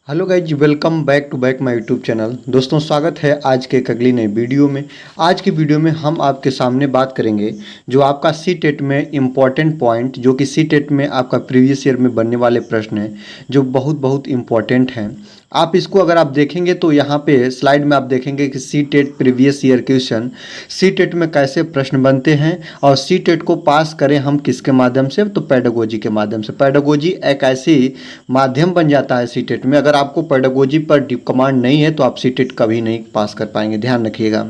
Hello guys, welcome back to back my YouTube channel. दोस्तों, स्वागत है आज के एक अगली नई वीडियो में। आज की वीडियो में हम आपके सामने बात करेंगे जो आपका सी टेट में इम्पॉर्टेंट पॉइंट, जो कि सी टेट में आपका प्रीवियस ईयर में बनने वाले प्रश्न हैं जो बहुत बहुत इम्पॉर्टेंट हैं। आप इसको अगर आप देखेंगे तो यहाँ पे स्लाइड में आप देखेंगे कि C TET previous year question, C TET में कैसे प्रश्न बनते हैं और सी टेट को पास करें हम किसके माध्यम से, तो पेडागोजी के माध्यम से। पेडागोजी एक ऐसी माध्यम बन जाता है सी टेट में, अगर आपको पेडागोजी पर डीप कमांड नहीं है तो आप सी टेट कभी नहीं पास कर पाएंगे, ध्यान रखिएगा।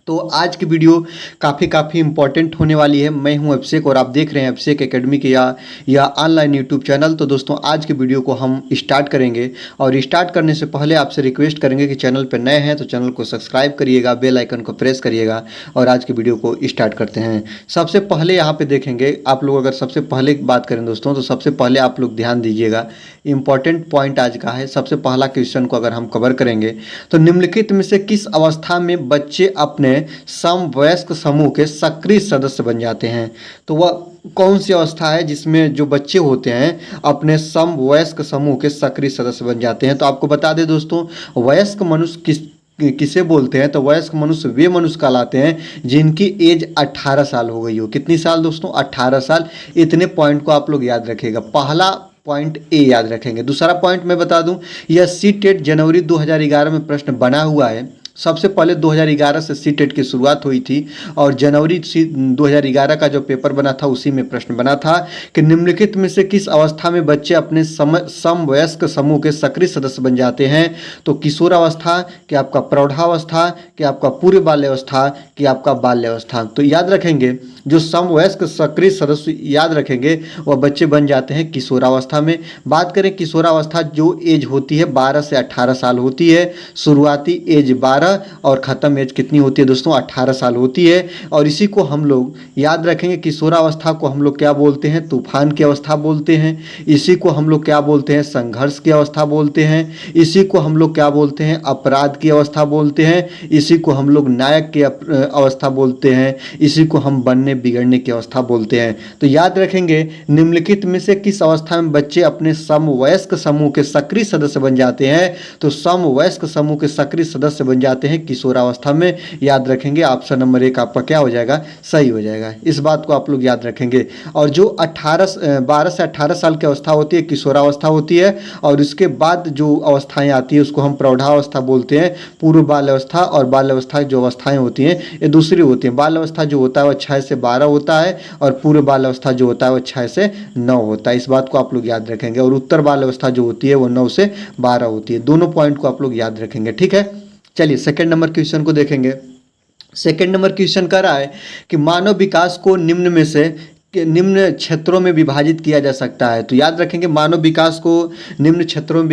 तो आज की वीडियो काफ़ी इंपॉर्टेंट होने वाली है। मैं हूं अभिषेक और आप देख रहे हैं अभिषेक एकेडमी के या ऑनलाइन यूट्यूब चैनल। तो दोस्तों, आज की वीडियो को हम स्टार्ट करेंगे और स्टार्ट करने से पहले आपसे रिक्वेस्ट करेंगे कि चैनल पर नए हैं तो चैनल को सब्सक्राइब करिएगा, बेल आइकन को प्रेस करिएगा और आज की वीडियो को स्टार्ट करते हैं। सबसे पहले यहाँ पर देखेंगे आप लोग, अगर सबसे पहले बात करें दोस्तों, तो सबसे पहले आप लोग ध्यान दीजिएगा, इंपॉर्टेंट पॉइंट आज का है। सबसे पहला क्वेश्चन को अगर हम कवर करेंगे तो निम्नलिखित में से किस अवस्था में बच्चे अपने समवयस्क समूह के सक्रिय सदस्य बन जाते हैं? तो वह कौन सी अवस्था है जिसमें जो बच्चे होते हैं अपने समवयस्क समूह के सक्रिय सदस्य बन जाते हैं? तो आपको बता दें दोस्तों, वयस्क मनुष्य किसे बोलते हैं? तो वयस्क मनुष्य वे मनुष्य कहलाते हैं जिनकी एज 18 साल हो गई हो। कितनी साल दोस्तों? 18 साल। इतने पॉइंट को आप लोग याद रखिएगा। पहला पॉइंट ए याद रखेंगे। दूसरा पॉइंट मैं बता दूं, यह सी टेट जनवरी 2011 में प्रश्न बना हुआ है। सबसे पहले 2011 से सी टेट की शुरुआत हुई थी और जनवरी 2011 का जो पेपर बना था उसी में प्रश्न बना था कि निम्नलिखित में से किस अवस्था में बच्चे अपने समवयस्क समूह के सक्रिय सदस्य बन जाते हैं? तो किशोरावस्था, कि आपका प्रौढ़ावस्था, कि आपका पूर्व बाल्यावस्था, कि आपका बाल्यावस्था। तो याद रखेंगे जो समवयस्क सक्रिय सदस्य याद रखेंगे वह बच्चे बन जाते हैं किशोरावस्था में। बात करें किशोरावस्था, जो एज होती है 12 से 18 साल होती है। शुरुआती एज 12 और ख़त्म एज कितनी होती है दोस्तों? 18 साल होती है। और इसी को हम लोग याद रखेंगे, किशोरावस्था को हम लोग क्या बोलते हैं? तूफान की अवस्था बोलते हैं। इसी को हम लोग क्या बोलते हैं? संघर्ष की अवस्था बोलते हैं। इसी को हम लोग क्या बोलते हैं? अपराध की अवस्था बोलते हैं। इसी को हम लोग नायक की अवस्था बोलते हैं। इसी को हम बनने बिगड़ने की अवस्था बोलते हैं। तो याद रखेंगे निम्नलिखित में से किस अवस्था में बच्चे अपने समवयस्क समूह के सक्रिय सदस्य बन जाते हैं? तो समवयस्क समूह के सक्रिय सदस्य बन जाते हैं किशोरावस्था में। याद रखेंगे ऑप्शन नंबर 1 आपका क्या हो जाएगा? सही हो जाएगा। इस बात को आप लोग याद रखेंगे। और जो 12 से 18 साल की अवस्था होती है किशोरावस्था होती है, और इसके बाद जो अवस्थाएं आती है उसको हम प्रौढ़ावस्था बोलते हैं। पूर्व बाल्यावस्था और बाल्यावस्था जो अवस्थाएं होती हैं ये दूसरी होती हैं। बाल्यावस्था जो होता है वह 6 से 12 होता है और पूर्व बाल्यावस्था जो होता है वह 6 से 9 होता है। इस बात को आप लोग याद रखेंगे। और उत्तर बाल्यावस्था जो होती है वो 9 से 12 होती है। दोनों पॉइंट को आप लोग याद रखेंगे, ठीक है। चलिए सेकंड नंबर क्वेश्चन को देखेंगे। सेकंड नंबर क्वेश्चन कह रहा है कि मानव विकास को निम्न में से निम्न क्षेत्रों में विभाजित किया जा सकता है। तो याद रखेंगे मानव विकास को निम्न क्षेत्रों में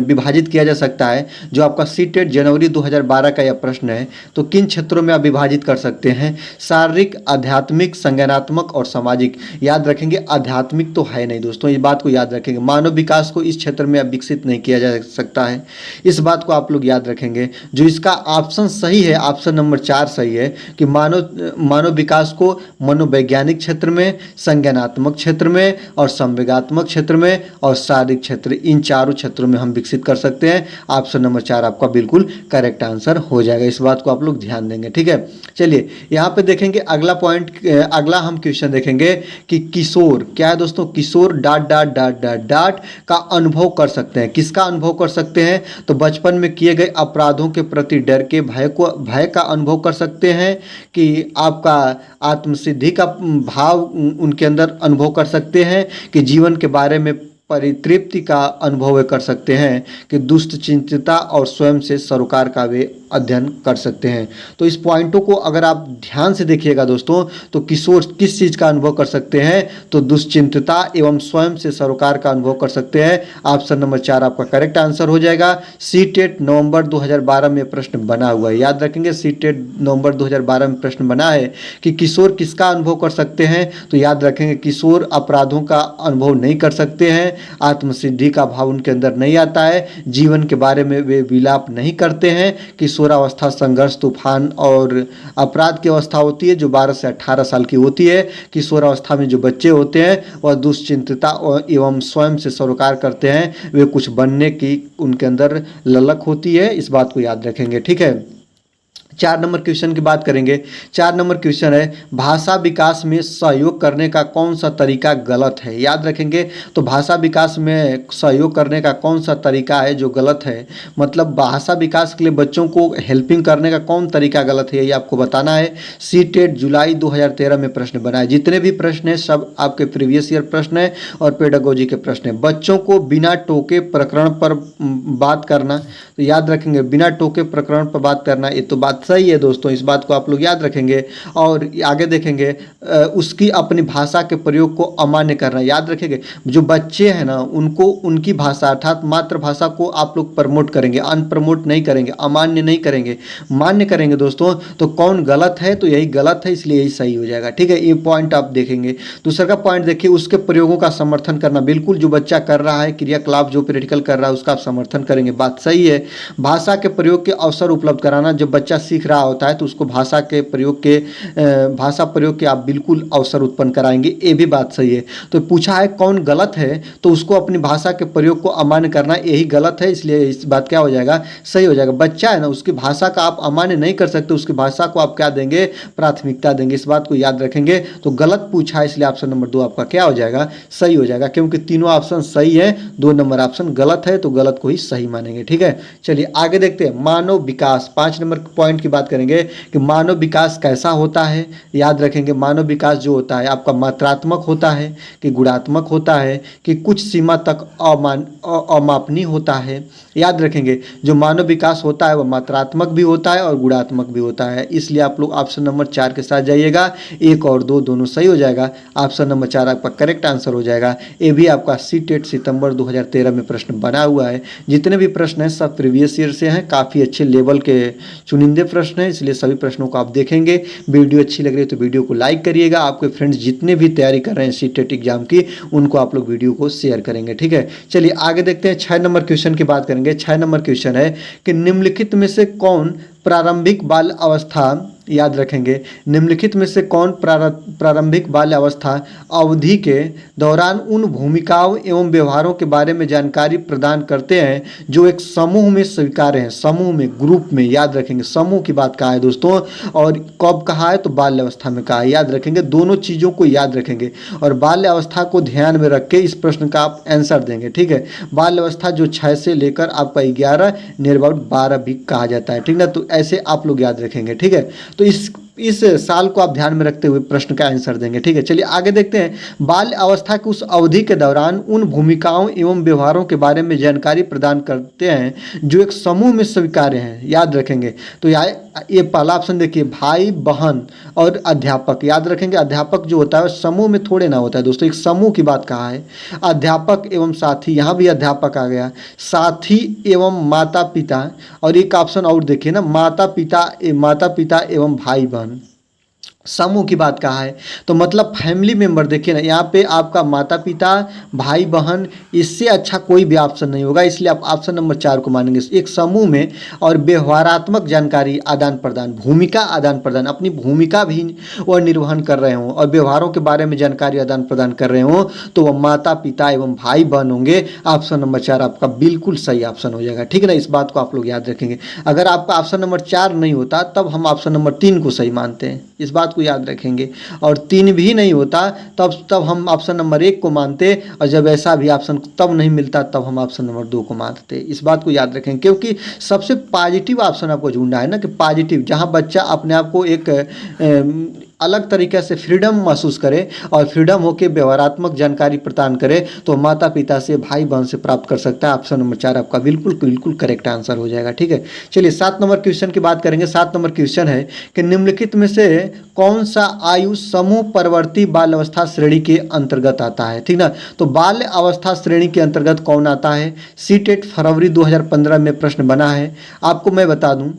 विभाजित किया जा सकता है। जो आपका सी टेट जनवरी 2012 का यह प्रश्न है। तो किन क्षेत्रों में आप विभाजित कर सकते हैं? शारीरिक, आध्यात्मिक, संज्ञानात्मक और सामाजिक। याद रखेंगे आध्यात्मिक तो है नहीं दोस्तों, इस बात को याद रखेंगे। मानव विकास को इस क्षेत्र में अब विकसित नहीं किया जा सकता है, इस बात को आप लोग याद रखेंगे। जो इसका ऑप्शन सही है, ऑप्शन नंबर 4 सही है कि मानव विकास को मनोवैज्ञानिक क्षेत्र में, संज्ञानात्मक क्षेत्र में और संवेगात्मक क्षेत्र में और शारीरिक क्षेत्र, इन चारों क्षेत्रों में हम विकसित कर सकते हैं। ऑप्शन नंबर 4 आपका बिल्कुल करेक्ट आंसर हो जाएगा। इस बात को आप लोग ध्यान देंगे, ठीक है। चलिए यहाँ पे देखेंगे अगला पॉइंट, अगला हम क्वेश्चन देखेंगे कि किशोर क्या है दोस्तों? किशोर ... का अनुभव कर सकते हैं। किसका अनुभव कर सकते हैं? तो बचपन में किए गए अपराधों के प्रति डर के भय का अनुभव कर सकते हैं, कि आपका आत्मसिद्धि का भाव उनके अंदर अनुभव कर सकते हैं, कि जीवन के बारे में परितृप्ति का अनुभव वे कर सकते हैं, कि दुष्चिंतता और स्वयं से सरोकार का वे अध्ययन कर सकते हैं। तो इस पॉइंटों को अगर आप ध्यान से देखिएगा दोस्तों, तो किशोर किस चीज़ का अनुभव कर सकते हैं? तो दुश्चिंतता एवं स्वयं से सरोकार का अनुभव कर सकते हैं। ऑप्शन नंबर 4 आपका करेक्ट आंसर हो जाएगा। सी टेट नवंबर 2012 में प्रश्न बना हुआ है। याद रखेंगे सी टेट नवंबर 2012 में प्रश्न बना है कि किशोर किसका अनुभव कर सकते हैं? तो याद रखेंगे किशोर अपराधों का अनुभव नहीं कर सकते हैं, आत्मसिद्धि का भाव उनके अंदर नहीं आता है, जीवन के बारे में वे विलाप नहीं करते हैं। किशोरावस्था संघर्ष, तूफान और अपराध की अवस्था होती है जो 12 से 18 साल की होती है। किशोरावस्था में जो बच्चे होते हैं वह दुश्चिंतता एवं स्वयं से सरोकार करते हैं, वे कुछ बनने की उनके अंदर ललक होती है। इस बात को याद रखेंगे, ठीक है। 4 नंबर क्वेश्चन की बात करेंगे। 4 नंबर क्वेश्चन है, भाषा विकास में सहयोग करने का कौन सा तरीका गलत है? याद रखेंगे। तो भाषा विकास में सहयोग करने का कौन सा तरीका है जो गलत है, मतलब भाषा विकास के लिए बच्चों को हेल्पिंग करने का कौन तरीका गलत है, ये आपको बताना है। सीटेट जुलाई 2013 में प्रश्न बना है। जितने भी प्रश्न हैं सब आपके प्रीवियस ईयर प्रश्न है और पेडागोजी के प्रश्न है। बच्चों को बिना टोके प्रकरण पर बात करना, तो याद रखेंगे बिना टोके प्रकरण पर बात करना, ये तो बात सही है दोस्तों, इस बात को आप लोग याद रखेंगे। और आगे देखेंगे उसकी अपनी भाषा के प्रयोग को अमान्य करना, याद रखेंगे। जो बच्चे हैं ना उनको उनकी भाषा अर्थात मातृभाषा को आप लोग प्रमोट करेंगे, अनप्रमोट नहीं करेंगे, अमान्य नहीं करेंगे, मान्य करेंगे दोस्तों। तो कौन गलत है? तो यही गलत है, इसलिए यही सही हो जाएगा, ठीक है। ये पॉइंट आप देखेंगे। दूसरा का पॉइंट देखिए, उसके प्रयोगों का समर्थन करना, बिल्कुल जो बच्चा कर रहा है क्रियाकलाप जो प्रैक्टिकल कर रहा है उसका आप समर्थन करेंगे, बात सही है। भाषा के प्रयोग के अवसर उपलब्ध कराना, जब बच्चा सीख रहा होता है तो उसको भाषा प्रयोग के आप बिल्कुल अवसर उत्पन्न कराएंगे, ये भी बात सही है। तो पूछा है कौन गलत है, तो उसको अपनी भाषा के प्रयोग को अमान्य करना, यही गलत है, इसलिए इस बात क्या हो जाएगा, सही हो जाएगा। बच्चा है ना उसकी भाषा का आप अमान्य नहीं कर सकते, उसकी भाषा को आप क्या देंगे, प्राथमिकता देंगे, इस बात को याद रखेंगे। तो गलत पूछा है इसलिए ऑप्शन नंबर 2 आपका क्या हो जाएगा, सही हो जाएगा, क्योंकि तीनों ऑप्शन सही है, 2 नंबर ऑप्शन गलत है, तो गलत को ही सही मानेंगे, ठीक है। चलिए आगे देखते हैं, मानव विकास। 5 नंबर पॉइंट की बात करेंगे कि मानव विकास कैसा होता है। याद रखेंगे मानव विकास जो होता है आपका मात्रात्मक होता है कि गुणात्मक होता है कि कुछ सीमा तक अमापनीय होता है। याद रखेंगे जो मानव विकास होता है वह मात्रात्मक भी होता है और गुणात्मक भी होता है, इसलिए आप लोग ऑप्शन नंबर 4 के साथ जाइएगा। 1 और 2 दोनों सही हो जाएगा, ऑप्शन नंबर 4 आपका करेक्ट आंसर हो जाएगा। ये भी आपका सीटेट सितंबर 2013 में प्रश्न बना हुआ है। जितने भी प्रश्न हैं सब प्रीवियस ईयर से हैं, काफ़ी अच्छे लेवल के चुनिंदे प्रश्न हैं, इसलिए सभी प्रश्नों को आप देखेंगे। वीडियो अच्छी लग रही है तो वीडियो को लाइक करिएगा। आपके फ्रेंड्स जितने भी तैयारी कर रहे हैं सीटेट एग्जाम की उनको आप लोग वीडियो को शेयर करेंगे, ठीक है। चलिए आगे देखते हैं, 6 नंबर क्वेश्चन की बात करेंगे। 6 नंबर क्वेश्चन है कि निम्नलिखित में से कौन प्रारंभिक बाल अवस्था, याद रखेंगे निम्नलिखित में से कौन प्रारंभिक बाल्य अवस्था अवधि के दौरान उन भूमिकाओं एवं व्यवहारों के बारे में जानकारी प्रदान करते हैं जो एक समूह में स्वीकार्य हैं, समूह में, ग्रुप में। याद रखेंगे समूह की बात कहा है दोस्तों, और कब कहा है तो बाल्य अवस्था में कहा है। याद रखेंगे, दोनों चीज़ों को याद रखेंगे और बाल्य अवस्था को ध्यान में रख के इस प्रश्न का आप आंसर देंगे, ठीक है। बाल्य अवस्था जो 6 से लेकर आपका 11 नियर अबाउट 12 भी कहा जाता है, ठीक ना। तो ऐसे आप लोग याद रखेंगे, ठीक है। तो इस साल को आप ध्यान में रखते हुए प्रश्न का आंसर देंगे, ठीक है। चलिए आगे देखते हैं, बाल्य अवस्था की उस अवधि के दौरान उन भूमिकाओं एवं व्यवहारों के बारे में जानकारी प्रदान करते हैं जो एक समूह में स्वीकार्य हैं। याद रखेंगे, तो ये पहला ऑप्शन देखिए, भाई बहन और अध्यापक। याद रखेंगे अध्यापक जो होता है समूह में थोड़े ना होता है दोस्तों, एक समूह की बात कहा है। अध्यापक एवं साथी, यहाँ भी अध्यापक आ गया, साथी एवं माता पिता, और एक ऑप्शन और देखिए ना, माता पिता एवं भाई बहन, समूह की बात कहा है। तो मतलब फैमिली मेंबर, देखिए ना यहाँ पे आपका माता पिता, भाई बहन, इससे अच्छा कोई भी ऑप्शन नहीं होगा, इसलिए आप ऑप्शन नंबर 4 को मानेंगे। एक समूह में और व्यवहारात्मक जानकारी आदान प्रदान, भूमिका आदान प्रदान, अपनी भूमिका भी वह निर्वहन कर रहे हों और व्यवहारों के बारे में जानकारी आदान प्रदान कर रहे हों, तो वह माता पिता एवं भाई बहन होंगे। ऑप्शन नंबर 4 आपका बिल्कुल सही ऑप्शन हो जाएगा, ठीक है ना। इस बात को आप लोग याद रखेंगे। अगर आपका ऑप्शन नंबर 4 नहीं होता तब हम ऑप्शन नंबर 3 को सही मानते हैं, इस बात को याद रखेंगे। और 3 भी नहीं होता तब हम ऑप्शन नंबर 1 को मानते, और जब ऐसा भी ऑप्शन तब नहीं मिलता तब हम ऑप्शन नंबर 2 को मानते। इस बात को याद रखेंगे, क्योंकि सबसे पॉजिटिव ऑप्शन आपको ढूंढना है ना, कि पॉजिटिव, जहां बच्चा अपने आप को एक अलग तरीके से फ्रीडम महसूस करे और फ्रीडम होकर व्यवहारात्मक जानकारी प्रदान करे, तो माता पिता से, भाई बहन से प्राप्त कर सकता है। ऑप्शन नंबर 4 आपका बिल्कुल करेक्ट आंसर हो जाएगा, ठीक है। चलिए 7 नंबर क्वेश्चन की बात करेंगे। 7 नंबर क्वेश्चन है कि निम्नलिखित में से कौन सा आयु समूह परवर्ती बाल अवस्था श्रेणी के अंतर्गत आता है, ठीक ना। तो बाल अवस्था श्रेणी के अंतर्गत कौन आता है? सीटेट फरवरी 2015 में प्रश्न बना है। आपको मैं बता दूं,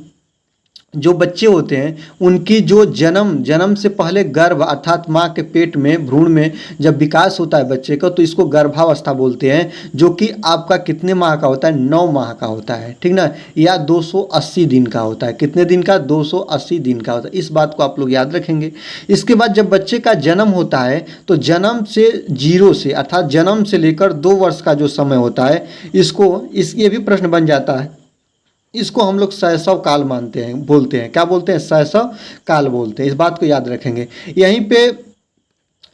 जो बच्चे होते हैं उनकी जो जन्म से पहले गर्भ अर्थात माँ के पेट में भ्रूण में जब विकास होता है बच्चे का, तो इसको गर्भावस्था बोलते हैं, जो कि आपका कितने माह का होता है, 9 माह का होता है, ठीक ना, या 280 दिन का होता है। कितने दिन का, 280 दिन का होता है। इस बात को आप लोग याद रखेंगे। इसके बाद जब बच्चे का जन्म होता है तो जन्म से 0 से अर्थात जन्म से लेकर 2 वर्ष का जो समय होता है, ये भी प्रश्न बन जाता है, इसको हम लोग शैशव काल मानते हैं, बोलते हैं, क्या बोलते हैं, शैशव काल बोलते हैं। इस बात को याद रखेंगे। यहीं पे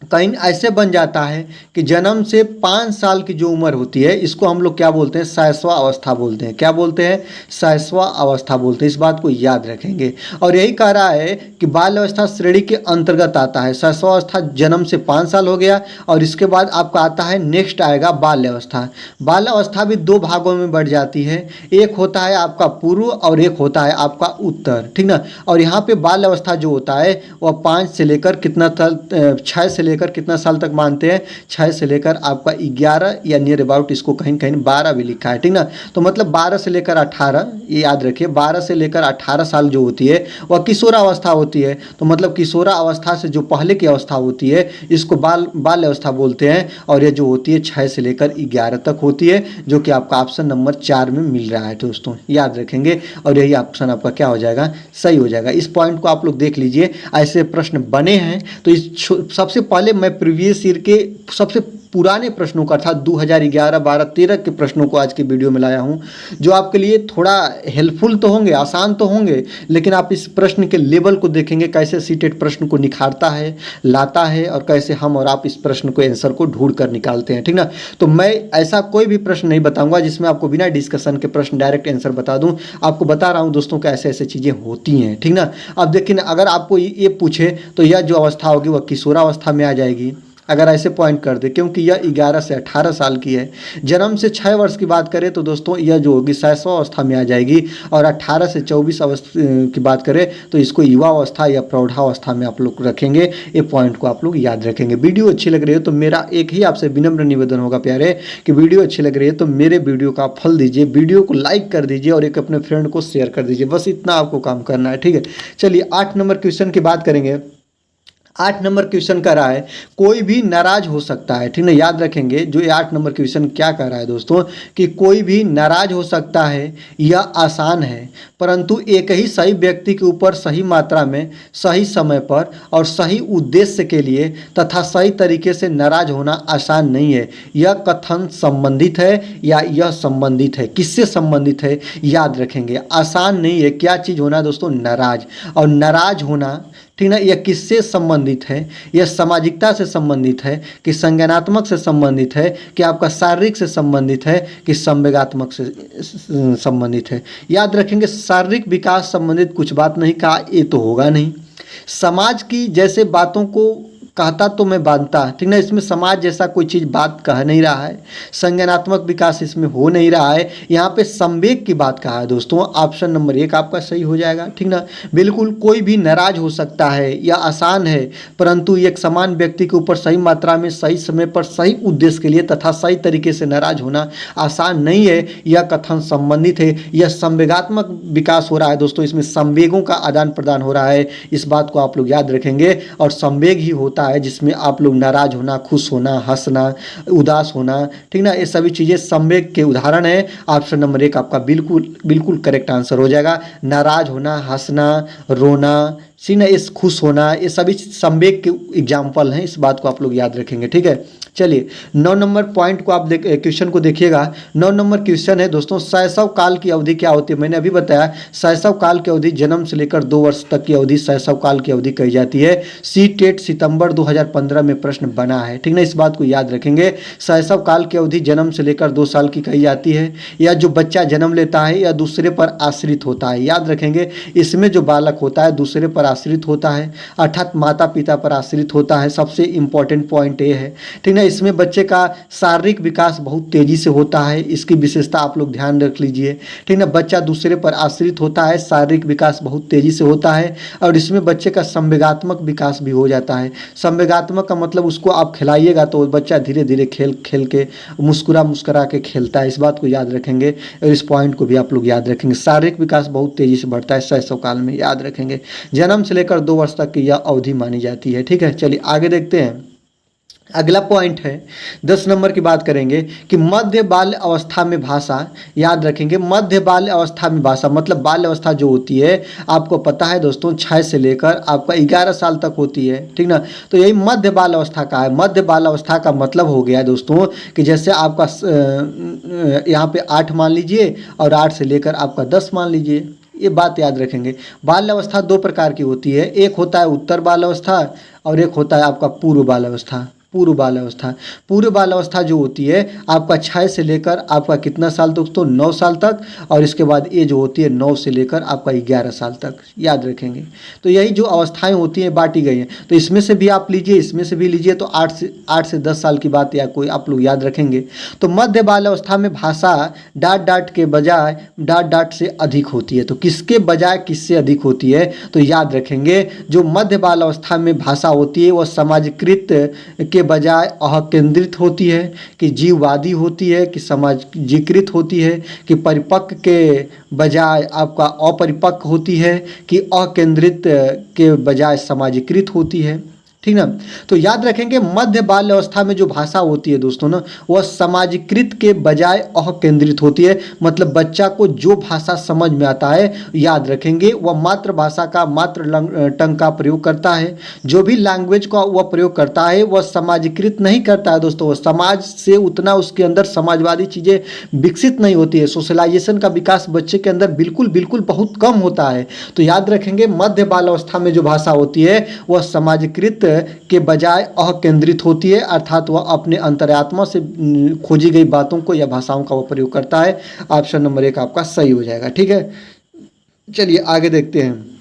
कहीं ऐसे बन जाता है कि जन्म से 5 साल की जो उम्र होती है, इसको हम लोग क्या बोलते हैं, शैशव अवस्था बोलते हैं। क्या बोलते हैं, शैशव अवस्था बोलते हैं। इस बात को याद रखेंगे। और यही कह रहा है कि बाल अवस्था श्रेणी के अंतर्गत आता है। शैशव अवस्था जन्म से 5 साल हो गया, और इसके बाद आपका आता है, नेक्स्ट आएगा बाल्य अवस्था। बाल्य अवस्था भी 2 भागों में बढ़ जाती है, एक होता है आपका पूर्व और एक होता है आपका उत्तर, ठीक ना। और यहाँ पे बाल्य अवस्था जो होता है वह 5 से लेकर कितना साल, 6 से लेकर कितना साल तक मानते हैं, 6 से लेकर आपका 11 या नियर अबाउट, इसको कहीं कहीं 12 भी लिखा है, ठीक ना। तो मतलब 12 से लेकर 18, ये याद रखिए, 12 से लेकर 18 साल जो होती है वह किशोरावस्था होती है। तो मतलब किशोरावस्था से जो पहले की अवस्था होती है इसको बाल्य अवस्था बोलते हैं। और ये जो होती है 6 से लेकर 11 तक होती है, जो कि आपका ऑप्शन नंबर 4 में मिल रहा है दोस्तों, याद रखेंगे। और यही ऑप्शन आपका क्या हो जाएगा, सही हो जाएगा। इस पॉइंट को आप लोग देख लीजिए, ऐसे प्रश्न बने हैं। तो इस सबसे पहले मैं प्रीवियस ईयर के सबसे पुराने प्रश्नों का अर्थात 2011, 12, 13 के प्रश्नों को आज के वीडियो में लाया हूं, जो आपके लिए थोड़ा हेल्पफुल तो होंगे, आसान तो होंगे, लेकिन आप इस प्रश्न के लेवल को देखेंगे, कैसे सीटेट प्रश्न को निखारता है, लाता है, और कैसे हम और आप इस प्रश्न को आंसर को ढूंढ कर निकालते हैं, ठीक ना। तो मैं ऐसा कोई भी प्रश्न नहीं बताऊंगा जिसमें आपको बिना डिस्कशन के प्रश्न डायरेक्ट आंसर बता दूं। आपको बता रहा हूं दोस्तों कि ऐसे ऐसे चीज़ें होती हैं, ठीक ना। अब देखिए, अगर आपको ये पूछे तो यह जो अवस्था होगी वह किशोरावस्था में आ जाएगी, अगर ऐसे पॉइंट कर दे, क्योंकि यह 11 से 18 साल की है। जन्म से 6 वर्ष की बात करें तो दोस्तों यह जो होगी शैशव अवस्था में आ जाएगी। और 18 से 24 की बात करें तो इसको युवा अवस्था या प्रौढ़ावस्था में आप लोग रखेंगे। ये पॉइंट को आप लोग याद रखेंगे। वीडियो अच्छी लग रही है तो मेरा एक ही आपसे विनम्र निवेदन होगा प्यारे, कि वीडियो अच्छी लग रही है तो मेरे वीडियो का फल दीजिए, वीडियो को लाइक कर दीजिए और एक अपने फ्रेंड को शेयर कर दीजिए। बस इतना आपको काम करना है, ठीक है। चलिए 8 नंबर क्वेश्चन की बात करेंगे। 8 नंबर क्वेश्चन कह रहा है, कोई भी नाराज हो सकता है, ठीक है। याद रखेंगे जो ये 8 नंबर क्वेश्चन क्या कह रहा है दोस्तों, कि कोई भी नाराज हो सकता है, यह आसान है, परंतु एक ही सही व्यक्ति के ऊपर सही मात्रा में, सही समय पर और सही उद्देश्य के लिए तथा सही तरीके से नाराज होना आसान नहीं है। यह कथन संबंधित है या यह संबंधित है, किससे संबंधित है, याद रखेंगे। आसान नहीं है, क्या चीज़ होना है दोस्तों, नाराज। और नाराज होना, ठीक ना, यह किससे संबंधित है, यह सामाजिकता से संबंधित है कि संज्ञानात्मक से संबंधित है कि आपका शारीरिक से संबंधित है कि संवेगात्मक से संबंधित है। याद रखेंगे, शारीरिक विकास संबंधित कुछ बात नहीं कहा, ये तो होगा नहीं। समाज की जैसे बातों को कहता तो मैं बांधता, ठीक ना, इसमें समाज जैसा कोई चीज़ बात कह नहीं रहा है। संज्ञानात्मक विकास इसमें हो नहीं रहा है। यहाँ पे संवेग की बात कहा है दोस्तों। ऑप्शन नंबर 1 आपका सही हो जाएगा, ठीक ना। बिल्कुल कोई भी नाराज हो सकता है, यह आसान है, परंतु एक समान व्यक्ति के ऊपर सही मात्रा में, सही समय पर, सही उद्देश्य के लिए तथा सही तरीके से नाराज होना आसान नहीं है। यह कथन संबंधित है। यह संवेगात्मक विकास हो रहा है दोस्तों, इसमें संवेगों का आदान प्रदान हो रहा है। इस बात को आप लोग याद रखेंगे। और संवेग ही होता है जिसमें आप लोग नाराज होना, खुश होना, हंसना, उदास होना, ठीक ना, ये सभी चीज़ें संवेग के उदाहरण है। ऑप्शन नंबर 1 आपका बिल्कुल करेक्ट आंसर हो जाएगा। नाराज होना, हंसना, रोना, ठीक ना, इस खुश होना, ये सभी संवेग के एग्जाम्पल हैं। इस बात को आप लोग याद रखेंगे, ठीक है। चलिए 9 नंबर पॉइंट को आप क्वेश्चन को देखिएगा। 9 नंबर क्वेश्चन है दोस्तों, शैशव काल की अवधि क्या होती है। मैंने अभी बताया शैशव काल की अवधि जन्म से लेकर 2 वर्ष तक की अवधि शैशव काल की अवधि कही जाती है। सीटेट सितंबर 2015 में प्रश्न बना है, ठीक ना, इस बात को याद रखेंगे। शैशव काल की अवधि जन्म से लेकर 2 साल की कही जाती है। या जो बच्चा जन्म लेता है या दूसरे पर आश्रित होता है, याद रखेंगे। इसमें जो बालक होता है दूसरे पर पर आश्रित होता है, अर्थात माता पिता पर आश्रित होता है। सबसे इम्पॉर्टेंट पॉइंट ये है, ठीक ना। इसमें बच्चे का शारीरिक विकास बहुत तेज़ी से होता है, इसकी विशेषता आप लोग ध्यान रख लीजिए, ठीक ना। बच्चा दूसरे पर आश्रित होता है, शारीरिक विकास बहुत तेज़ी से होता है, और इसमें बच्चे का संवेगात्मक विकास भी हो जाता है। संवेगात्मक का मतलब उसको आप खिलाइएगा तो बच्चा धीरे धीरे खेल खेल के मुस्कुरा के खेलता है। इस बात को याद रखेंगे और इस पॉइंट को भी आप लोग याद रखेंगे। शारीरिक विकास बहुत तेज़ी से बढ़ता है शैशव काल में, याद रखेंगे। जन्म से लेकर 2 वर्ष तक की यह अवधि मानी जाती है, ठीक है। चलिए आगे देखते हैं। अगला पॉइंट है 10 नंबर की बात करेंगे कि मध्य बाल्य अवस्था में भाषा, याद रखेंगे। मध्य बाल्य अवस्था में भाषा मतलब बाल्य अवस्था जो होती है आपको पता है दोस्तों 6 से लेकर आपका 11 साल तक होती है, ठीक ना। तो यही मध्य बाल्य अवस्था का है। मध्य बाल्य अवस्था का मतलब हो गया दोस्तों कि जैसे आपका यहाँ पे 8 मान लीजिए और 8 से लेकर आपका 10 मान लीजिए, ये बात याद रखेंगे। बाल्य अवस्था 2 प्रकार की होती है, एक होता है उत्तर बाल्य अवस्था और एक होता है आपका पूर्व बाल्य अवस्था। पूर्व बाल अवस्था, पूर्व बाल अवस्था जो होती है आपका 6 से लेकर आपका कितना साल दोस्तों, 9 साल तक, और इसके बाद ये जो होती है 9 से लेकर आपका 11 साल तक, याद रखेंगे। तो यही जो अवस्थाएं होती हैं बांटी गई हैं, तो इसमें से भी आप लीजिए, इसमें से भी लीजिए, तो 8 से 10 साल की बात या कोई आप लोग याद रखेंगे। तो मध्य बाल अवस्था में भाषा डांट के बजाय डांट से अधिक होती है। तो किसके बजाय किससे अधिक होती है, तो याद रखेंगे जो मध्य बाल अवस्था में भाषा होती है वह समाजीकृत के बजाय अकेंद्रित होती है, कि जीववादी होती है, कि समाजीकृत होती है, कि परिपक्व के बजाय आपका अपरिपक्व होती है, कि अकेंद्रित के बजाय समाजीकृत होती है, ठीक ना। तो याद रखेंगे मध्य बाल्य अवस्था में जो भाषा होती है दोस्तों ना वह समाजीकृत के बजाय अकेंद्रित होती है। मतलब बच्चा को जो भाषा समझ में आता है, याद रखेंगे, वह मातृभाषा का मातृ टंग का प्रयोग करता है। जो भी लैंग्वेज का वह प्रयोग करता है वह समाजीकृत नहीं करता है दोस्तों। वह समाज से उतना उसके अंदर समाजवादी चीज़ें विकसित नहीं होती है। सोशलाइजेशन का विकास बच्चे के अंदर बिल्कुल बहुत कम होता है। तो याद रखेंगे मध्य बाल अवस्था में जो भाषा होती है वह समाजीकृत के बजाय अकेंद्रित होती है, अर्थात वह अपने अंतरात्मा से खोजी गई बातों को या भाषाओं का वह प्रयोग करता है। ऑप्शन नंबर 1 आपका सही हो जाएगा, ठीक है। चलिए आगे देखते हैं।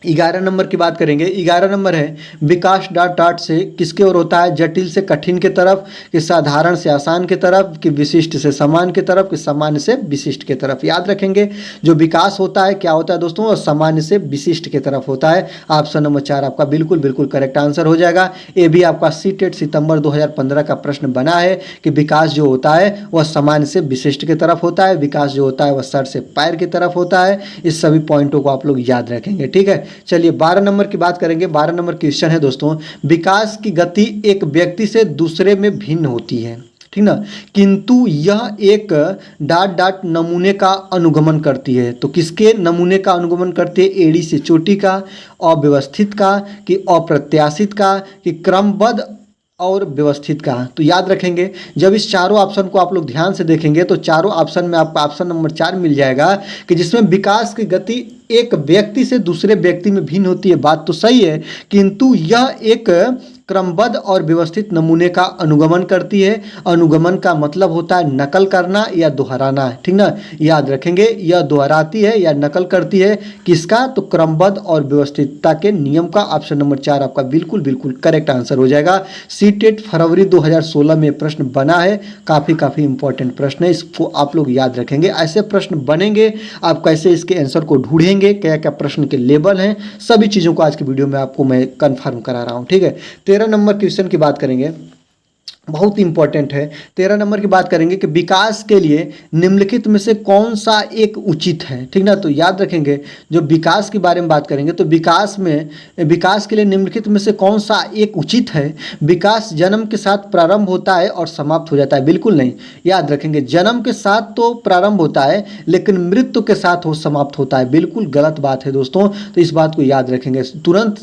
11 नंबर की बात करेंगे। 11 नंबर है विकास डाट से किसके ओर होता है, जटिल से कठिन की तरफ, कि साधारण से आसान की तरफ, कि विशिष्ट से सामान्य की तरफ, कि सामान्य से विशिष्ट की तरफ। याद रखेंगे जो विकास होता है क्या होता है दोस्तों, और सामान्य से विशिष्ट की तरफ होता है। ऑप्शन नंबर 4 आपका बिल्कुल करेक्ट आंसर हो जाएगा। ये भी आपका सीटेट सितंबर 2015 का प्रश्न बना है कि विकास जो होता है वह सामान्य से विशिष्ट की तरफ होता है, विकास जो होता है वह सर से पैर की तरफ होता है। इस सभी पॉइंटों को आप लोग याद रखेंगे, ठीक है। चलिए 12 नंबर की बात करेंगे। 12 नंबर क्वेश्चन है दोस्तों, विकास की गति एक व्यक्ति से दूसरे में भिन्न होती है, ठीक ना, किंतु यह एक डाट नमूने का अनुगमन करती है। तो किसके नमूने का अनुगमन करती है, एड़ी से चोटी का, अव्यवस्थित का, कि अप्रत्याशित का, कि क्रमबद्ध और व्यवस्थित का। तो याद रखेंगे जब इस चारों ऑप्शन को आप लोग ध्यान से देखेंगे तो चारों ऑप्शन में आपको ऑप्शन नंबर 4 मिल जाएगा, कि जिसमें विकास की गति एक व्यक्ति से दूसरे व्यक्ति में भिन्न होती है। बात तो सही है, किंतु यह एक क्रमबद्ध और व्यवस्थित नमूने का अनुगमन करती है। अनुगमन का मतलब होता है नकल करना या दोहराना, ठीक ना। याद रखेंगे यह दोहराती है या नकल करती है, किसका, तो क्रमबद्ध और व्यवस्थितता के नियम का। ऑप्शन नंबर 4 आपका बिल्कुल करेक्ट आंसर हो जाएगा। सीटेट फरवरी 2016 में प्रश्न बना है, काफ़ी इंपॉर्टेंट प्रश्न है, इसको आप लोग याद रखेंगे। ऐसे प्रश्न बनेंगे, आप कैसे इसके आंसर को ढूंढेंगे, क्या क्या प्रश्न के लेवल हैं, सभी चीज़ों को आज की वीडियो में आपको मैं कन्फर्म करा रहा हूँ, ठीक है। 13 नंबर क्वेश्चन की बात करेंगे, बहुत इंपॉर्टेंट है। 13 नंबर की बात करेंगे कि विकास के लिए निम्नलिखित में से कौन सा एक उचित है, ठीक ना। तो याद रखेंगे जो विकास के बारे में बात करेंगे तो विकास के लिए निम्नलिखित में से कौन सा एक उचित है। विकास जन्म के साथ प्रारंभ होता है और समाप्त हो जाता है, बिल्कुल नहीं। याद रखेंगे जन्म के साथ तो प्रारंभ होता है लेकिन मृत्यु के साथ वो समाप्त होता है, बिल्कुल गलत बात है दोस्तों। तो इस बात को याद रखेंगे, तुरंत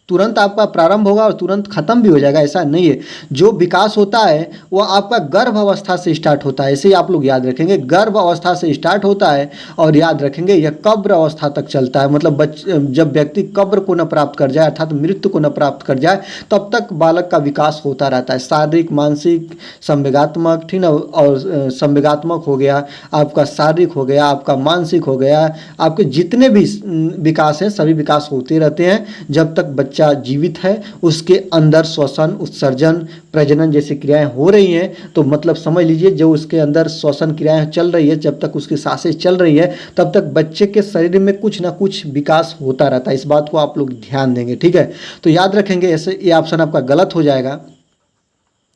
तुरंत आपका प्रारंभ होगा और तुरंत खत्म भी हो जाएगा, ऐसा नहीं है। जो विकास होता है वो आपका गर्भ अवस्था से स्टार्ट होता है, इसे आप लोग याद रखेंगे। गर्भ अवस्था से स्टार्ट होता है और याद रखेंगे यह कब्र अवस्था तक चलता है। मतलब जब व्यक्ति कब्र को न प्राप्त कर जाए अर्थात मृत्यु को न प्राप्त कर जाए तब तक बालक का विकास होता रहता है, शारीरिक, मानसिक, संवेगात्मक, ठीक ना। और संवेगात्मक हो गया आपका, शारीरिक हो गया आपका, मानसिक हो गया, आपके जितने भी विकास हैं सभी विकास होते रहते हैं जब तक बच्चा जीवित है। उसके अंदर श्वसन, उत्सर्जन, प्रजनन जैसी क्रियाएं हो रही हैं, तो मतलब समझ लीजिए जो उसके अंदर श्वसन क्रियाएं चल रही है, जब तक उसकी सांसें चल रही है तब तक बच्चे के शरीर में कुछ ना कुछ विकास होता रहता है। इस बात को आप लोग ध्यान देंगे, ठीक है। तो याद रखेंगे, ऐसे ये ऑप्शन आपका गलत हो जाएगा,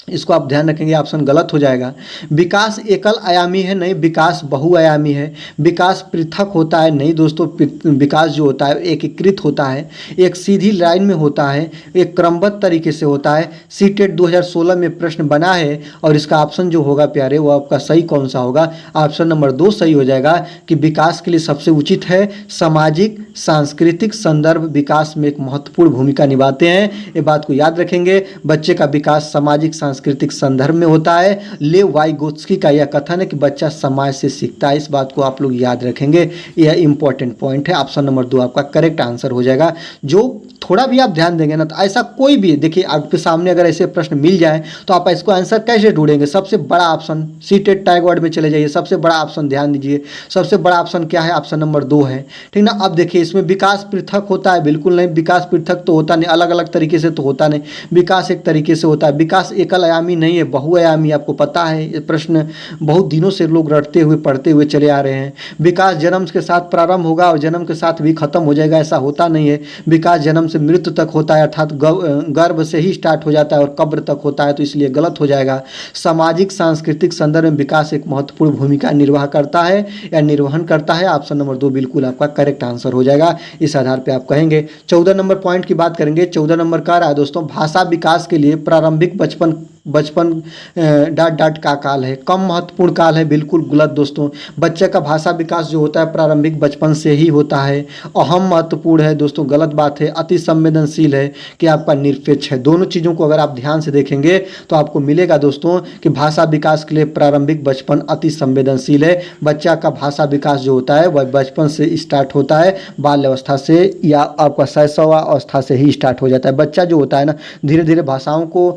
इसको आप ध्यान रखेंगे, ऑप्शन गलत हो जाएगा। विकास एकल आयामी है, नहीं, विकास बहुआयामी है। विकास पृथक होता है, नहीं दोस्तों, विकास जो होता है एकीकृत होता है, एक सीधी लाइन में होता है, एक क्रमबद्ध तरीके से होता है। सीटेट 2016 में प्रश्न बना है और इसका ऑप्शन जो होगा प्यारे वो आपका सही कौन सा होगा? ऑप्शन नंबर 2 सही हो जाएगा कि विकास के लिए सबसे उचित है सामाजिक सांस्कृतिक संदर्भ विकास में एक महत्वपूर्ण भूमिका निभाते हैं। ये बात को याद रखेंगे, बच्चे का विकास सामाजिक सांस्कृतिक संदर्भ में होता है। लेव वाइगोत्स्की का यह कथन है कि बच्चा समाज से सीखता है। इस बात को आप लोग याद रखेंगे, यह इंपॉर्टेंट पॉइंट है। ऑप्शन नंबर 2 आपका करेक्ट आंसर हो जाएगा। जो थोड़ा भी आप ध्यान देंगे ना, तो ऐसा कोई भी देखिए आपके सामने अगर ऐसे प्रश्न मिल जाए तो आप इसको आंसर कैसे ढूंढेंगे? सबसे बड़ा ऑप्शन सीटेट टैग वर्ड में चले जाइए, सबसे बड़ा ऑप्शन ध्यान दीजिए, सबसे बड़ा ऑप्शन क्या है? ऑप्शन नंबर 2 है, ठीक ना। अब देखिए इसमें विकास पृथक होता है, बिल्कुल नहीं, विकास पृथक तो होता नहीं, अलग अलग तरीके से तो होता नहीं, विकास एक तरीके से होता है। विकास एकल आयामी नहीं है, बहुआयामी, आपको पता है। ये प्रश्न बहुत दिनों से लोग रटते हुए पढ़ते हुए चले आ रहे हैं। विकास जन्म के साथ प्रारंभ होगा और जन्म के साथ भी खत्म हो जाएगा, ऐसा होता नहीं है। विकास जन्म से मृत्यु तक होता है, अर्थात गर्भ से ही स्टार्ट हो जाता है और कब्र तक होता है, तो इसलिए गलत हो जाएगा। सामाजिक सांस्कृतिक संदर्भ में विकास एक महत्वपूर्ण भूमिका निर्वाह करता है या निर्वहन करता है। ऑप्शन नंबर 2 बिल्कुल आपका करेक्ट आंसर हो जाएगा। इस आधार पर आप कहेंगे। 14 नंबर पॉइंट की बात करेंगे। 14 नंबर कह रहा है दोस्तों, भाषा विकास के लिए प्रारंभिक बचपन डॉट डॉट का काल है, कम महत्वपूर्ण काल है, बिल्कुल गलत दोस्तों। बच्चे का भाषा विकास जो होता है प्रारंभिक बचपन से ही होता है। अहम महत्वपूर्ण है दोस्तों, गलत बात है। अति संवेदनशील है कि आपका निरपेक्ष है। दोनों चीज़ों को अगर आप ध्यान से देखेंगे तो आपको मिलेगा दोस्तों कि भाषा विकास के लिए प्रारंभिक बचपन अति संवेदनशील है। बच्चा का भाषा विकास जो होता है वह बचपन से स्टार्ट होता है, बाल्य अवस्था से या आपका शैशव अवस्था से ही स्टार्ट हो जाता है। बच्चा जो होता है ना, धीरे धीरे भाषाओं को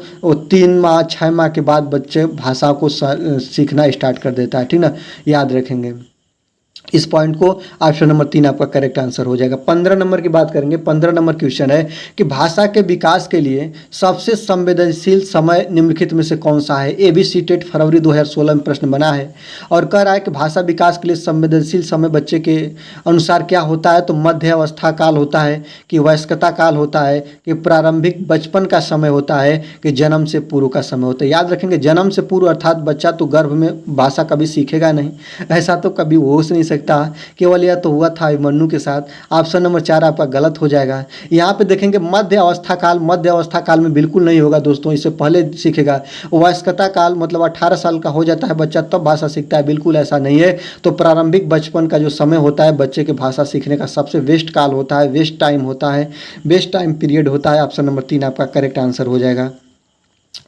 3 माह 6 माह के बाद बच्चे भाषा को सीखना स्टार्ट कर देता है, ठीक ना। याद रखेंगे इस पॉइंट को। ऑप्शन नंबर 3 आपका करेक्ट आंसर हो जाएगा। 15 नंबर की बात करेंगे। 15 नंबर क्वेश्चन है कि भाषा के विकास के लिए सबसे संवेदनशील समय निम्नलिखित में से कौन सा है? ए बी सी टेट फरवरी 2016 में प्रश्न बना है और कह रहा है कि भाषा विकास के लिए संवेदनशील समय बच्चे के अनुसार क्या होता है? तो मध्य अवस्था काल होता है, कि वयस्कता काल होता है, कि प्रारंभिक बचपन का समय होता है, कि जन्म से पूर्व का समय होता है। याद रखेंगे जन्म से पूर्व अर्थात बच्चा तो गर्भ में भाषा कभी सीखेगा नहीं, ऐसा तो कभी हो नहीं सकता। केवल यह तो हुआ था अभिमन्यु के साथ। ऑप्शन नंबर 4 आपका गलत हो जाएगा। यहाँ पे देखेंगे मध्य अवस्था काल, मध्य अवस्था काल में बिल्कुल नहीं होगा दोस्तों, इससे पहले सीखेगा। वयस्कता काल मतलब 18 साल का हो जाता है बच्चा तब भाषा सीखता है, बिल्कुल ऐसा नहीं है। तो प्रारंभिक बचपन का जो समय होता है बच्चे के भाषा सीखने का सबसे वेस्ट काल होता है, वेस्ट टाइम होता है, वेस्ट टाइम पीरियड होता है। ऑप्शन नंबर 3 आपका करेक्ट आंसर हो जाएगा।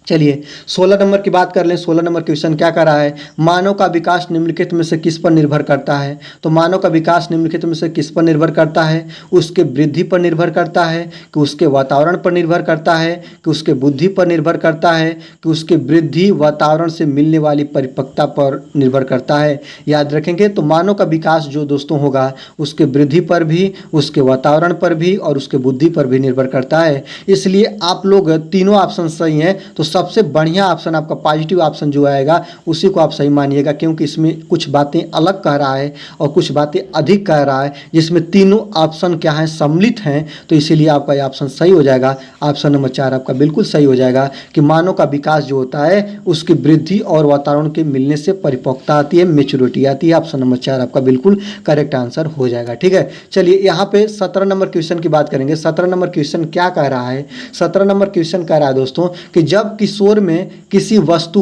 चलिए 16 नंबर की बात कर लें। 16 नंबर क्वेश्चन क्या कर रहा है? मानव का विकास निम्नलिखित में से किस पर निर्भर करता है? तो मानव का विकास निम्नलिखित में से किस पर निर्भर करता है? उसके वृद्धि पर निर्भर करता है, कि उसके वातावरण पर निर्भर करता है, कि उसके बुद्धि पर निर्भर करता है, कि उसके वृद्धि वातावरण से मिलने वाली परिपक्वता पर निर्भर करता है। याद रखेंगे तो मानव का विकास जो दोस्तों होगा उसके वृद्धि पर भी, उसके वातावरण पर भी और उसके बुद्धि पर भी निर्भर करता है। इसलिए आप लोग तीनों ऑप्शन सही हैं, तो सबसे बढ़िया ऑप्शन आपका पॉजिटिव ऑप्शन जो आएगा उसी को आप सही मानिएगा, क्योंकि इसमें कुछ बातें अलग कह रहा है और कुछ बातें अधिक कह रहा है, जिसमें तीनों ऑप्शन क्या हैं? सम्मिलित हैं, तो इसीलिए आपका ये ऑप्शन सही हो जाएगा। ऑप्शन नंबर 4 आपका बिल्कुल सही हो जाएगा कि मानव का विकास जो होता है उसकी वृद्धि और वातावरण के मिलने से परिपक्वता आती है, मेच्योरिटी आती है। ऑप्शन नंबर 4 आपका बिल्कुल करेक्ट आंसर हो जाएगा, ठीक है। चलिए यहाँ पे 17 नंबर क्वेश्चन की बात करेंगे। 17 नंबर क्वेश्चन क्या कह रहा है? 17 नंबर क्वेश्चन कह रहा है दोस्तों कि जब किशोर में किसी वस्तु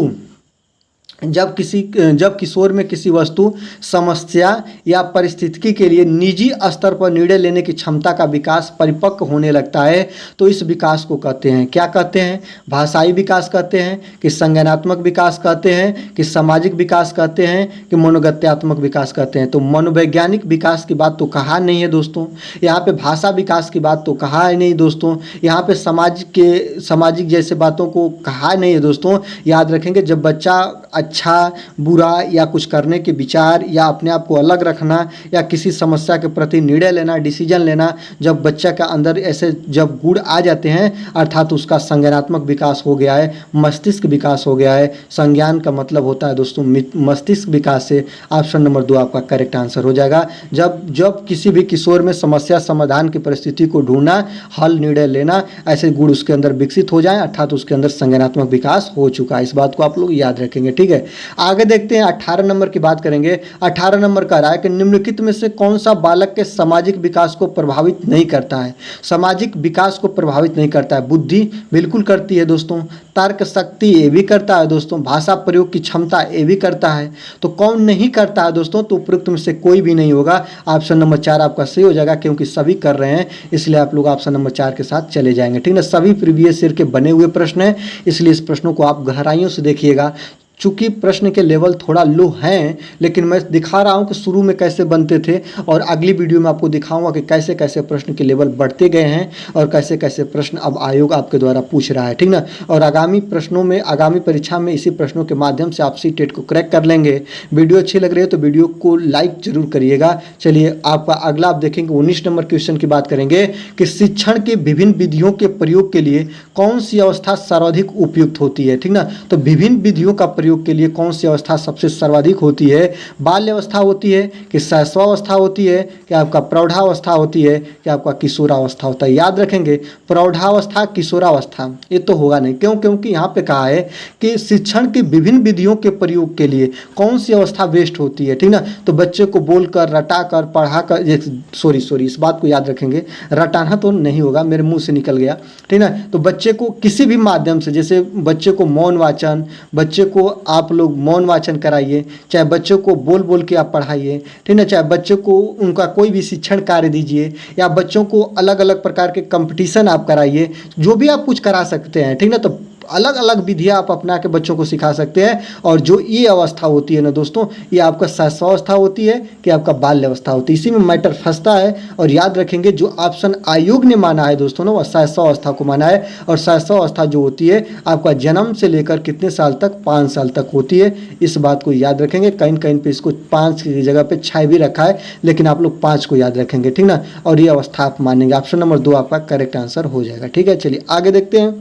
जब किशोर में किसी वस्तु, समस्या या परिस्थिति के लिए निजी स्तर पर निर्णय लेने की क्षमता का विकास परिपक्व होने लगता है, तो इस विकास को कहते हैं, क्या कहते हैं? भाषाई विकास कहते हैं, कि संज्ञानात्मक विकास कहते हैं, कि सामाजिक विकास कहते हैं, कि मनोगत्यात्मक विकास कहते हैं। तो मनोवैज्ञानिक विकास की बात तो कहा नहीं है दोस्तों, यहाँ पे भाषा विकास की बात तो कहा है नहीं दोस्तों, यहाँ पे सामाजिक जैसे बातों को कहा नहीं है दोस्तों। याद रखेंगे, जब बच्चा अच्छा बुरा या कुछ करने के विचार या अपने आप को अलग रखना या किसी समस्या के प्रति निर्णय लेना, डिसीजन लेना, जब बच्चा के अंदर ऐसे जब गुण आ जाते हैं, अर्थात उसका संज्ञानात्मक विकास हो गया है, मस्तिष्क विकास हो गया है। संज्ञान का मतलब होता है दोस्तों मस्तिष्क विकास से। ऑप्शन नंबर 2 आपका करेक्ट आंसर हो जाएगा। जब किसी भी किशोर में समस्या समाधान की परिस्थिति को ढूंढना, हल निर्णय लेना, ऐसे गुण उसके अंदर विकसित हो जाए, अर्थात उसके अंदर संज्ञानात्मक विकास हो चुका है। इस बात को आप लोग याद रखेंगे, ठीक है। आगे देखते हैं, 18 नंबर की बात करेंगे। 18 नंबर का रहा है कि निम्नलिखित में से कौन सा बालक के सामाजिक विकास को प्रभावित नहीं करता है? सामाजिक विकास को प्रभावित नहीं करता है। बुद्धि बिल्कुल करती है दोस्तों, तर्क शक्ति ये भी करता है दोस्तों, भाषा प्रयोग की क्षमता ये भी करता है। तो कौन नहीं करता है दोस्तों? तो उपयुक्त में से कोई भी नहीं होगा। ऑप्शन नंबर 4 आपका सही हो जाएगा, क्योंकि सभी कर रहे हैं, इसलिए आप लोग ऑप्शन नंबर 4 के साथ चले जाएंगे, ठीक ना। सभी प्रीवियस ईयर के बने हुए प्रश्न हैं, इसलिए इस प्रश्नों को आप गहराइयों से देखिएगा। चूंकि प्रश्न के लेवल थोड़ा लो हैं, लेकिन मैं दिखा रहा हूं कि शुरू में कैसे बनते थे, और अगली वीडियो में आपको दिखाऊंगा कि कैसे कैसे प्रश्न के लेवल बढ़ते गए हैं और कैसे कैसे प्रश्न अब आयोग आपके द्वारा पूछ रहा है, ठीक ना। और आगामी प्रश्नों में, आगामी परीक्षा में इसी प्रश्नों के माध्यम से आप सी-टेट को क्रैक कर लेंगे। वीडियो अच्छी लग रही है तो वीडियो को लाइक जरूर करिएगा। चलिए, आपका अगला आप देखेंगे 19 नंबर क्वेश्चन की बात करेंगे कि शिक्षण के विभिन्न विधियों के प्रयोग के लिए कौन सी अवस्था सर्वाधिक उपयुक्त होती है, ठीक ना। तो विभिन्न विधियों का प्रयोग के लिए कौन सी अवस्था सबसे सर्वाधिक होती है? बाल्य अवस्था होती है, कि शैशवावस्था होती है, कि आपका प्रौढ़ावस्था होती है, कि आपका किशोरावस्था होता है? याद रखेंगे, प्रौढ़ावस्था किशोरावस्था ये तो होगा नहीं। क्यों? क्योंकि यहाँ पे कहा है कि शिक्षण की विभिन्न विधियों के प्रयोग के लिए कौन सी अवस्था बेस्ट होती है, ठीक ना। तो बच्चे को बोलकर, रटाकर, पढ़ाकर, सॉरी इस बात को याद रखेंगे, रटाना तो नहीं होगा, मेरे मुंह से निकल गया, ठीक ना। तो बच्चे को किसी भी माध्यम से, जैसे बच्चे को मौन वाचन, बच्चे को आप लोग मौन वाचन कराइए, चाहे बच्चों को बोल बोल के आप पढ़ाइए, ठीक ना, चाहे बच्चों को उनका कोई भी शिक्षण कार्य दीजिए, या बच्चों को अलग अलग प्रकार के कंपटीशन आप कराइए, जो भी आप कुछ करा सकते हैं, ठीक ना। तो अलग अलग विधियाँ आप अपना के बच्चों को सिखा सकते हैं। और जो ये अवस्था होती है ना दोस्तों, ये आपका शैशवावस्था होती है कि आपका बाल्य अवस्था होती है, इसी में मैटर फंसता है। और याद रखेंगे, जो ऑप्शन आयोग ने माना है दोस्तों ना, वह शैशवावस्था को माना है। और शैशवावस्था जो होती है आपका जन्म से लेकर कितने साल तक? 5 साल तक होती है। इस बात को याद रखेंगे। कहीं कहीं पे इसको 5 की जगह पे 6 भी रखा है, लेकिन आप लोग 5 को याद रखेंगे, ठीक ना। और ये अवस्था आप मानेंगे। ऑप्शन नंबर 2 आपका करेक्ट आंसर हो जाएगा, ठीक है। चलिए आगे देखते हैं,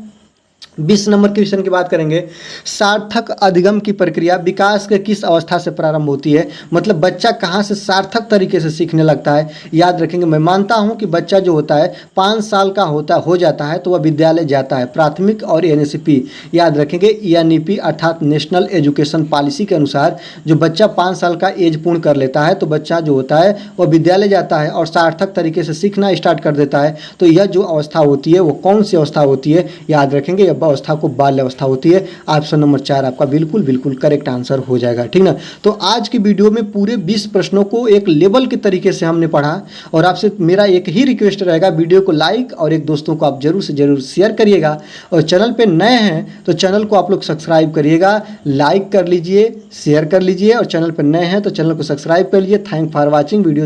20 नंबर क्वेश्चन की बात करेंगे। सार्थक अधिगम की प्रक्रिया विकास के किस अवस्था से प्रारंभ होती है? मतलब बच्चा कहाँ से सार्थक तरीके से सीखने लगता है? याद रखेंगे, मैं मानता हूँ कि बच्चा जो होता है 5 साल का हो जाता है तो वह विद्यालय जाता है, प्राथमिक और एनएसपी। याद रखेंगे, एनईपी अर्थात नेशनल एजुकेशन पॉलिसी के अनुसार जो बच्चा 5 साल का एज पूर्ण कर लेता है तो बच्चा जो होता है वह विद्यालय जाता है और सार्थक तरीके से सीखना स्टार्ट कर देता है। तो यह जो अवस्था होती है वो कौन सी अवस्था होती है? याद रखेंगे, अवस्था को बाल्य अवस्था होती है। ऑप्शन नंबर 4 आपका बिल्कुल करेक्ट आंसर हो जाएगा, ठीक ना। तो आज की वीडियो में पूरे 20 प्रश्नों को एक लेवल के तरीके से हमने पढ़ा, और आपसे मेरा एक ही रिक्वेस्ट रहेगा, वीडियो को लाइक और एक दोस्तों को आप जरूर से जरूर शेयर करिएगा। और चैनल पे नए हैं तो चैनल को आप लोग सब्सक्राइब करिएगा, लाइक कर लीजिए, शेयर कर लीजिए, और चैनल पर नए हैं तो चैनल को सब्सक्राइब कर लीजिए। Thank for watching video.